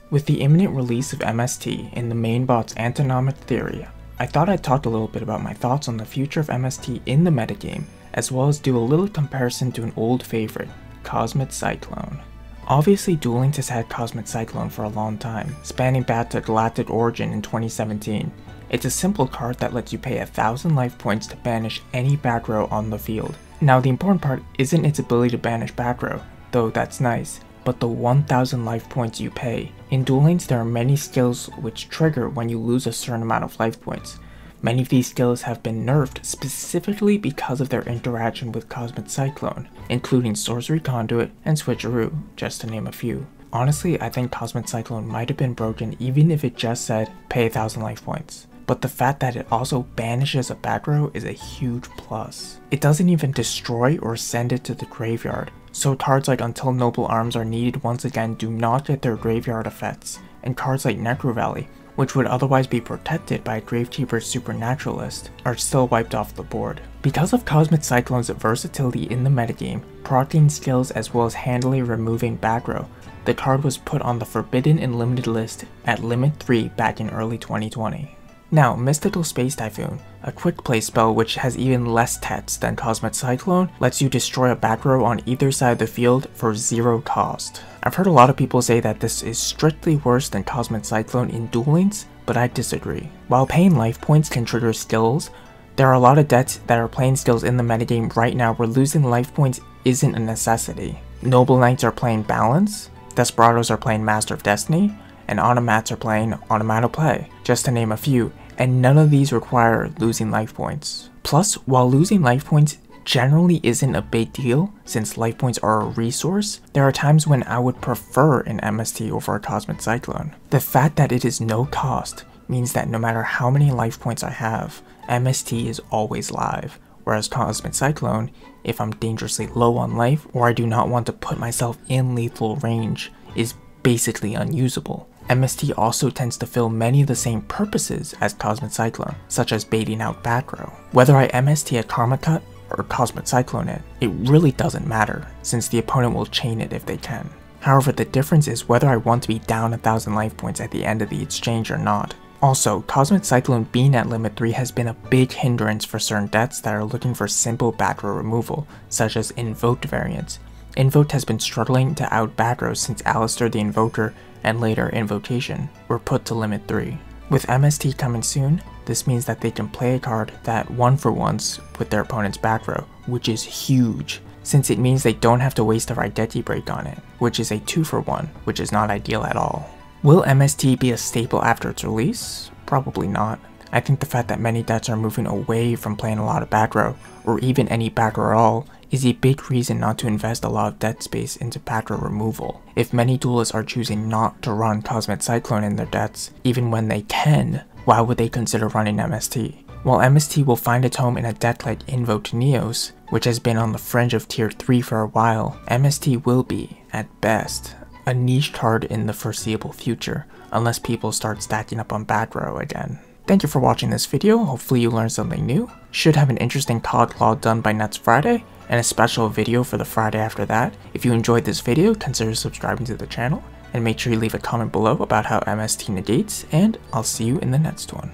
With the imminent release of MST in the mainbot's Antonomic Theory, I thought I'd talk a little bit about my thoughts on the future of MST in the metagame, as well as do a little comparison to an old favorite, Cosmic Cyclone. Obviously, Duel Links has had Cosmic Cyclone for a long time, spanning back to Galactic Origin in 2017. It's a simple card that lets you pay 1000 life points to banish any back row on the field. Now, the important part isn't its ability to banish back row, though that's nice, but the 1000 life points you pay. In Duel Links, there are many skills which trigger when you lose a certain amount of life points. Many of these skills have been nerfed specifically because of their interaction with Cosmic Cyclone, including Sorcery Conduit and Switcheroo, just to name a few. Honestly, I think Cosmic Cyclone might have been broken even if it just said pay 1000 life points. But the fact that it also banishes a back row is a huge plus. It doesn't even destroy or send it to the graveyard, so cards like Until Noble Arms Are Needed once again do not get their graveyard effects, and cards like Necro Valley, which would otherwise be protected by Gravekeeper's Supernaturalist, are still wiped off the board. Because of Cosmic Cyclone's versatility in the metagame, proccing skills as well as handily removing back row, the card was put on the Forbidden and Limited list at Limit 3 back in early 2020. Now, Mystical Space Typhoon, a quick play spell which has even less text than Cosmic Cyclone, lets you destroy a back row on either side of the field for 0 cost. I've heard a lot of people say that this is strictly worse than Cosmic Cyclone in Duel Links, but I disagree. While paying life points can trigger skills, there are a lot of decks that are playing skills in the metagame right now where losing life points isn't a necessity. Noble Knights are playing Balance, Desperados are playing Master of Destiny, and Automats are playing Automatoplay, just to name a few, and none of these require losing life points. Plus, while losing life points generally isn't a big deal, since life points are a resource, there are times when I would prefer an MST over a Cosmic Cyclone. The fact that it is no cost means that no matter how many life points I have, MST is always live, whereas Cosmic Cyclone, if I'm dangerously low on life or I do not want to put myself in lethal range, is basically unusable. MST also tends to fill many of the same purposes as Cosmic Cyclone, such as baiting out back row. Whether I MST at Karma Cut or Cosmic Cyclone it really doesn't matter, since the opponent will chain it if they can. However, the difference is whether I want to be down 1000 life points at the end of the exchange or not. Also, Cosmic Cyclone being at Limit 3 has been a big hindrance for certain decks that are looking for simple back row removal, such as Invoked variants. Invoked has been struggling to out back row since Alistair the Invoker and later Invocation were put to Limit 3. With MST coming soon, this means that they can play a card that 1-for-1s with their opponent's back row, which is huge, since it means they don't have to waste a Raigeki Break on it, which is a 2-for-1, which is not ideal at all. Will MST be a staple after its release? Probably not. I think the fact that many decks are moving away from playing a lot of back row, or even any back row at all, is a big reason not to invest a lot of deck space into back row removal. If many duelists are choosing not to run Cosmic Cyclone in their decks, even when they can, why would they consider running MST? While MST will find its home in a deck like Invoked Neos, which has been on the fringe of tier 3 for a while, MST will be, at best, a niche card in the foreseeable future, unless people start stacking up on back row again. Thank you for watching this video, hopefully you learned something new. Should have an interesting COD Claw done by next Friday, and a special video for the Friday after that. If you enjoyed this video, consider subscribing to the channel, and make sure you leave a comment below about how MST negates, and I'll see you in the next one.